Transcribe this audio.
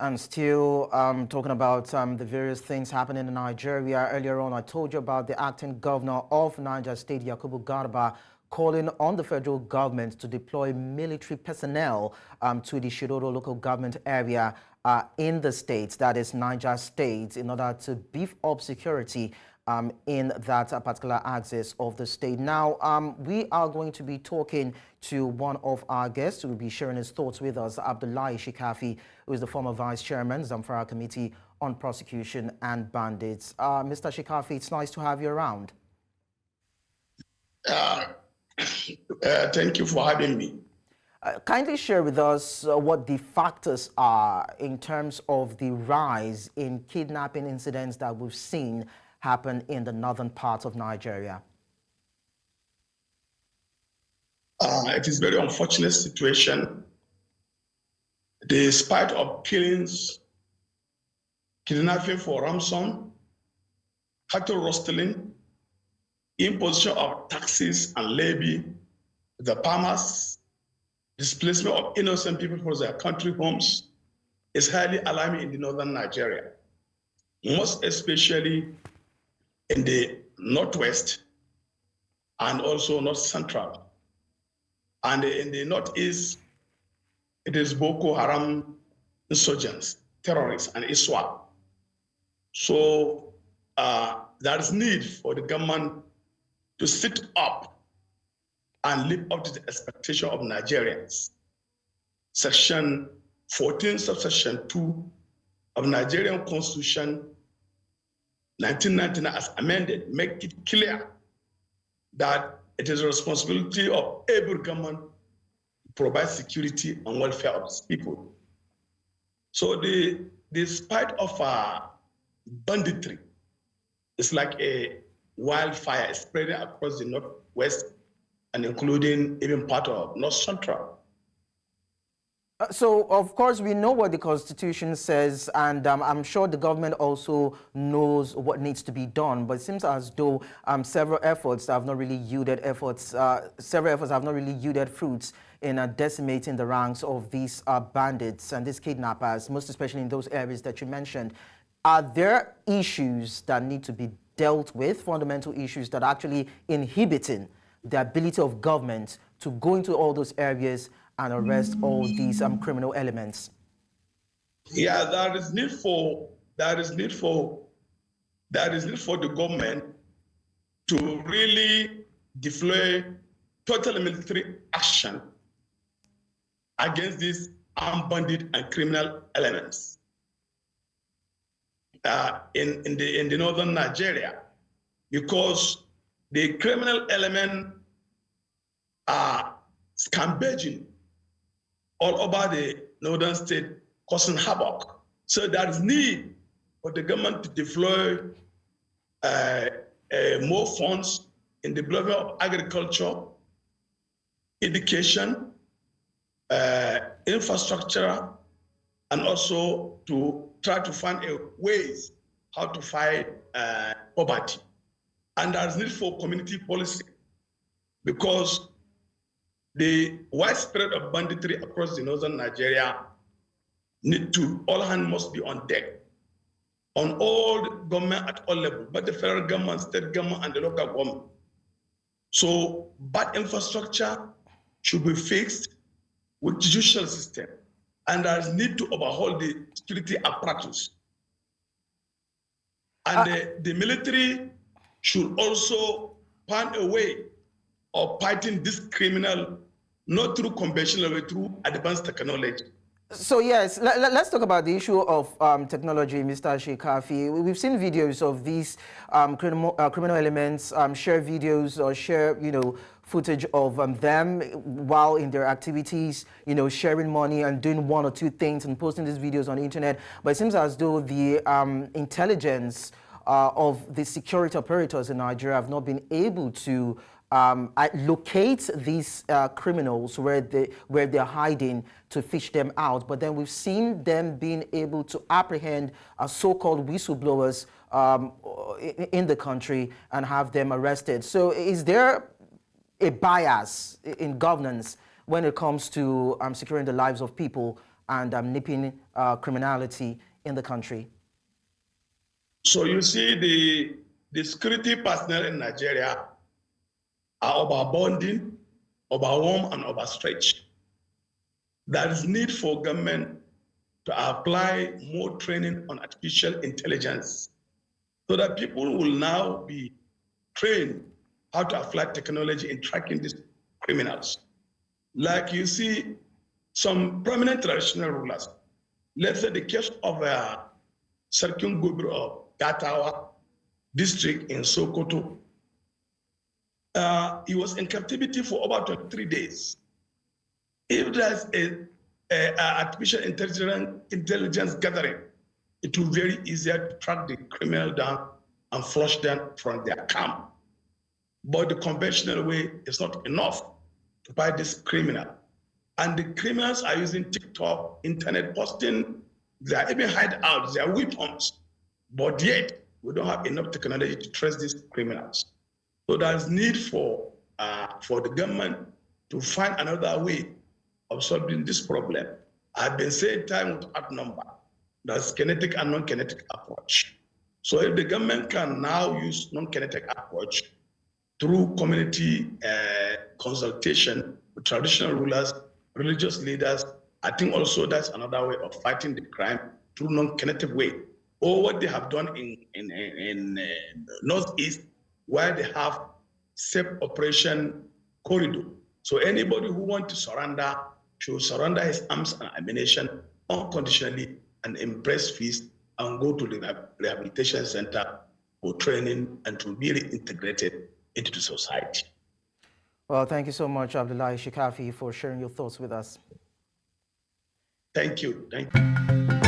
And still talking about the various things happening in Nigeria. Earlier on, I told you about the acting governor of Niger State, Yakubu Garba, calling on the federal government to deploy military personnel to the Shiroro Local Government Area in the state, that is Niger State, in order to beef up security in that particular axis of the state. Now, we are going to be talking to one of our guests who will be sharing his thoughts with us, Abdullahi Shikafi, who is the former vice chairman, Zamfara Committee on Prosecution and Bandits. Mr. Shikafi, it's nice to have you around. Thank you for having me. Kindly share with us what the factors are in terms of the rise in kidnapping incidents that we've seen happen in the northern part of Nigeria. It is a very unfortunate situation. Despite of killings, kidnapping for ransom, cattle rustling, imposition of taxes and levy, the farmers, displacement of innocent people from their country homes is highly alarming in the northern Nigeria, most especially in the northwest and also north central. And in the northeast, it is Boko Haram insurgents, terrorists, and ISWAP. So there is need for the government to sit up and live up to the expectation of Nigerians. Section 14, subsection 2 of Nigerian Constitution 1999 as amended, make it clear that it is a responsibility of every government to provide security and welfare of its people. So despite of banditry, it's like a wildfire spreading across the northwest and including even part of north central. So, of course, we know what the Constitution says, and I'm sure the government also knows what needs to be done. But it seems as though several efforts have not really yielded fruits in decimating the ranks of these bandits and these kidnappers, most especially in those areas that you mentioned. Are there issues that need to be dealt with, fundamental issues that are actually inhibiting the ability of government to go into all those areas and arrest all these criminal elements? Yeah, there is need for the government to really deploy total military action against these armed bandit and criminal elements in the northern Nigeria, because the criminal element are scambaging all over the northern state, causing havoc. So there is need for the government to deploy more funds in the development of agriculture, education, infrastructure, and also to try to find ways how to fight poverty. And there is need for community policy, because the widespread of banditry across the northern Nigeria all hands must be on deck, on all the government at all levels, but the federal government, state government, and the local government. So bad infrastructure should be fixed with judicial system, and there is need to overhaul the security apparatus. And the military should also find a way of fighting this criminal, not through conventional way, through advanced technology. So yes, let's talk about the issue of technology, Mr. Shikafi. We've seen videos of these criminal elements share videos or share, footage of them while in their activities, sharing money and doing one or two things and posting these videos on the internet. But it seems as though the intelligence of the security operators in Nigeria have not been able to locate these criminals where they're hiding to fish them out. But then we've seen them being able to apprehend so-called whistleblowers in the country and have them arrested. So is there a bias in governance when it comes to securing the lives of people and nipping criminality in the country? So you see, the security personnel in Nigeria are overburdened, overwhelmed, and overstretched. There is need for government to apply more training on artificial intelligence so that people will now be trained how to apply technology in tracking these criminals. Like you see, some prominent traditional rulers, let's say the case of Sarkin Gobir of Gatawa district in Sokoto, he was in captivity for about 23 days. If there's a artificial intelligence gathering, it will be very easier to track the criminal down and flush them from their camp. But the conventional way is not enough to fight this criminal. And the criminals are using TikTok, internet posting, they are even hideouts, they are weapons. But yet, we don't have enough technology to trace these criminals. So there's need for the government to find another way of solving this problem. I've been saying time without number. That's kinetic and non-kinetic approach. So if the government can now use non-kinetic approach through community consultation with traditional rulers, religious leaders, I think also that's another way of fighting the crime through non-kinetic way. Or what they have done in Northeast, where they have safe operation corridor. So anybody who wants to surrender should surrender his arms and ammunition unconditionally and embrace peace and go to the rehabilitation center for training and to be reintegrated into the society. Well, thank you so much, Abdullahi Shikafi, for sharing your thoughts with us. Thank you. Thank you.